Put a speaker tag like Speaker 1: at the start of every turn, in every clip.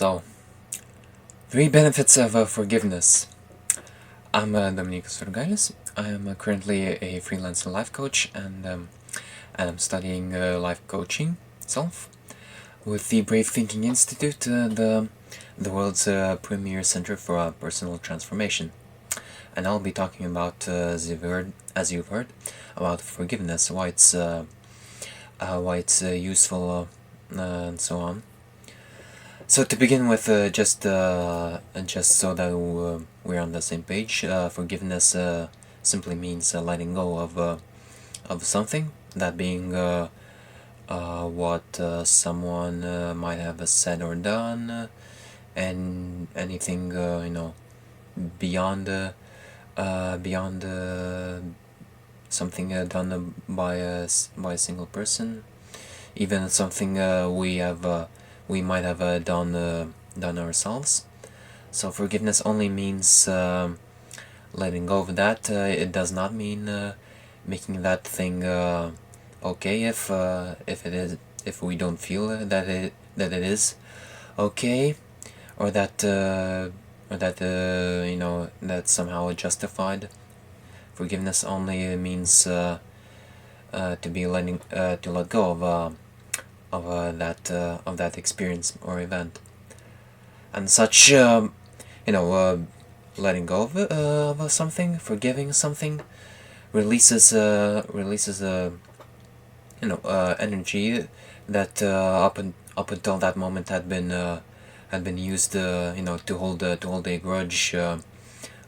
Speaker 1: So, three benefits of forgiveness. I'm Dominicos Vergailis. I am currently a freelance life coach, and I'm studying life coaching itself with the Brave Thinking Institute, the world's premier center for personal transformation. And I'll be talking about, as you've heard, about forgiveness, why it's useful, and so on. So to begin with, just so that we're on the same page, forgiveness simply means letting go of something, that being what someone might have said or done, and anything beyond beyond something done by a single person, even something we might have done ourselves. So forgiveness only means letting go of that. It does not mean making that thing okay if we don't feel that it is okay, or that's somehow justified. Forgiveness only means to let go of that experience or event, and such letting go of something, forgiving something, releases energy that up until that moment had been used to hold a grudge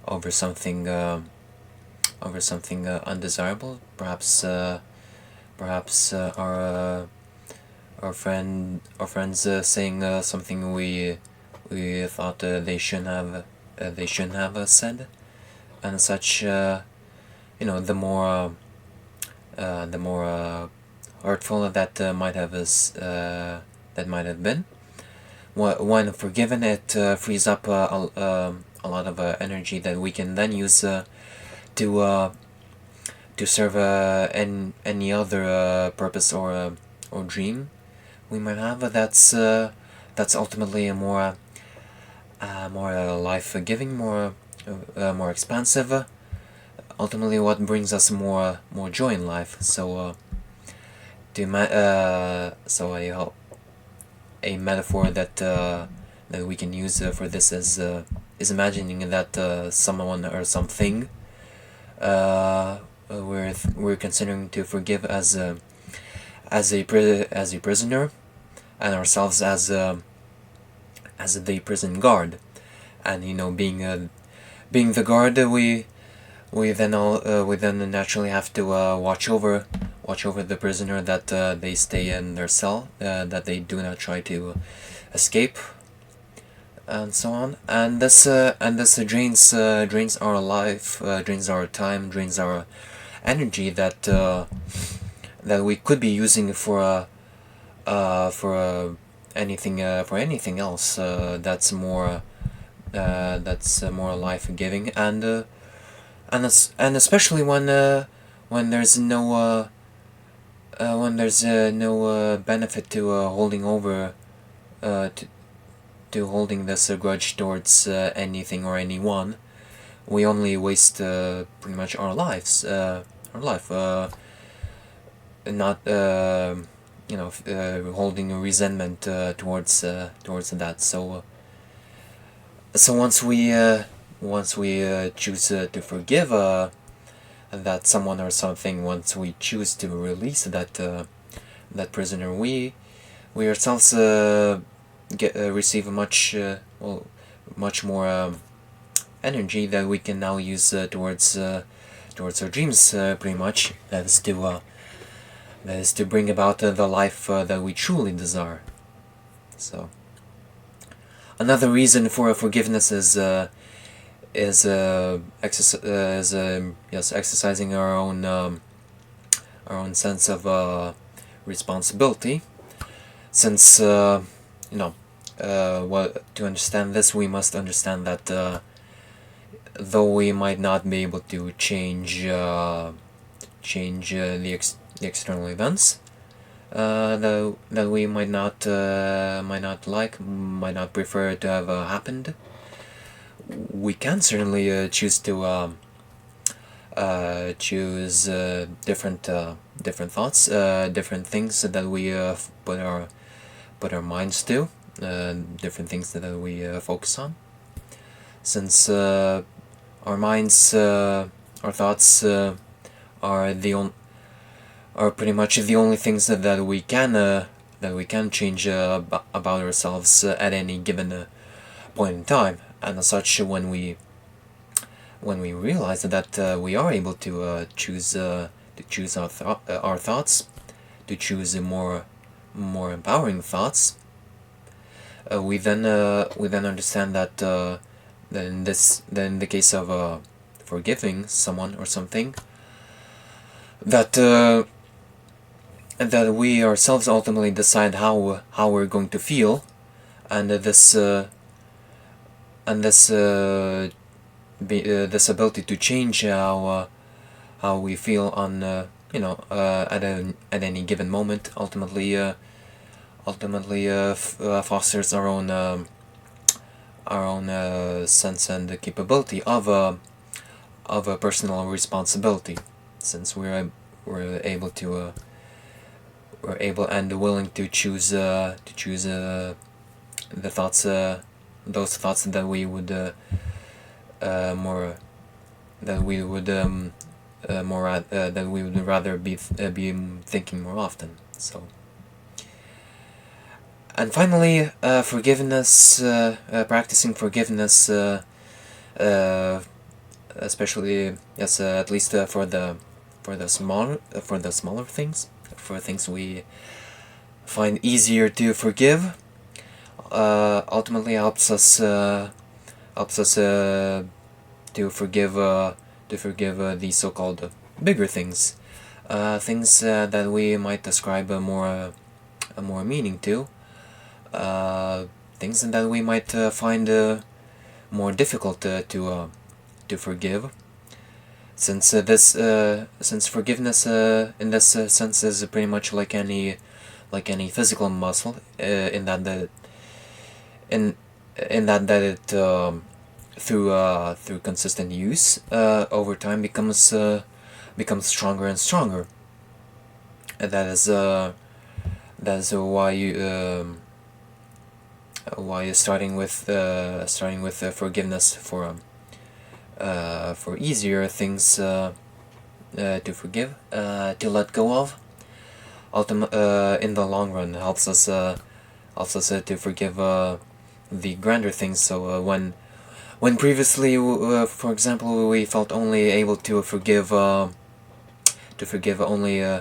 Speaker 1: over something undesirable. Perhaps our friends saying something we thought they shouldn't have said, and such. The more hurtful that might have been. When forgiven, it frees up a lot of energy that we can then use to serve any other purpose or dream we might have. That's ultimately a more life-giving, more expansive. Ultimately, what brings us more joy in life. So, a metaphor that we can use for this is imagining that someone or something we're considering to forgive as a prisoner, and ourselves as the prison guard. And being the guard, we then naturally have to watch over the prisoner, that they stay in their cell, that they do not try to escape, and so on. And this drains our life, drains our time, drains our energy that we could be using for anything else that's more life-giving, and especially when there's no benefit to holding over to holding this grudge towards anything or anyone. We only waste pretty much our life, not holding a resentment towards that. So once we choose to forgive that someone or something, once we choose to release that prisoner, we ourselves receive much more energy that we can now use towards our dreams, pretty much. That is to bring about the life that we truly desire. So another reason for forgiveness is exercising our own sense of responsibility. Since to understand this, we must understand that though we might not be able to change the external events, that we might not like, might not prefer to have happened. We can certainly choose to choose different thoughts, different things that we put our minds to, different things that we focus on. Since our minds, our thoughts are are pretty much the only things that we can change about ourselves at any given point in time. And as such, when we realize that we are able to choose our thoughts, to choose more empowering thoughts, we then understand that in the case of forgiving someone or something, that that we ourselves ultimately decide how we're going to feel, and this this ability to change how we feel on at any given moment ultimately fosters our own sense and capability of a personal responsibility, since we're able to we're able and willing to choose the thoughts, those thoughts that we would more that we would that we would rather be thinking more often. So, and finally, forgiveness, practicing forgiveness, especially yes, at least for the smaller things, for things we find easier to forgive, ultimately helps us to forgive the so-called bigger things, things that we might ascribe a more meaning to, things that we might find more difficult to forgive, since since forgiveness in this sense is pretty much like any physical muscle, in that it through consistent use over time becomes stronger and stronger. And that is why starting with forgiveness for easier things to forgive, to let go of, in the long run helps us to forgive the grander things. So when previously, for example, we felt only able to forgive only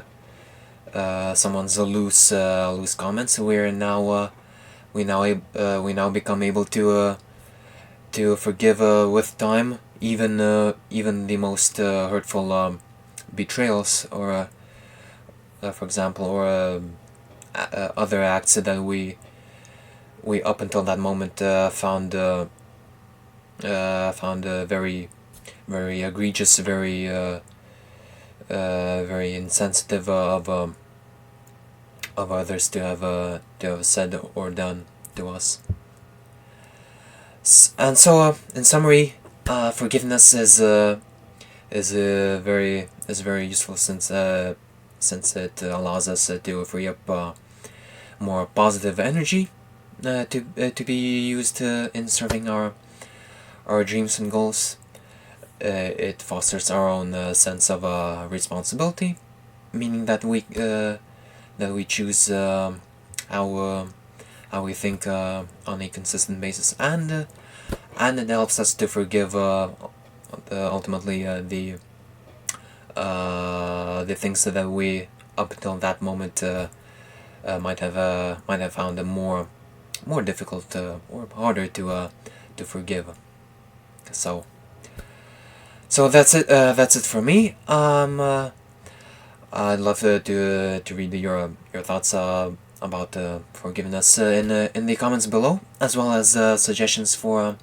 Speaker 1: someone's loose comments, we now become able to forgive with time even the most hurtful betrayals, or for example, or other acts that we up until that moment found very egregious, very insensitive of others to have said or done to us. And so, in summary, forgiveness is very useful, since it allows us to free up more positive energy to be used in serving our dreams and goals. It fosters our own sense of responsibility, meaning that we choose how we think on a consistent basis, and it helps us to forgive ultimately the things that we up until that moment might have found more difficult or harder to forgive. So that's it. That's it for me. I'd love to read your thoughts about forgiveness in the comments below, as well as suggestions for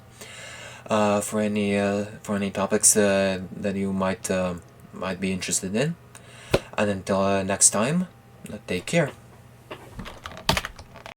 Speaker 1: any topics that you might be interested in. And until next time, take care.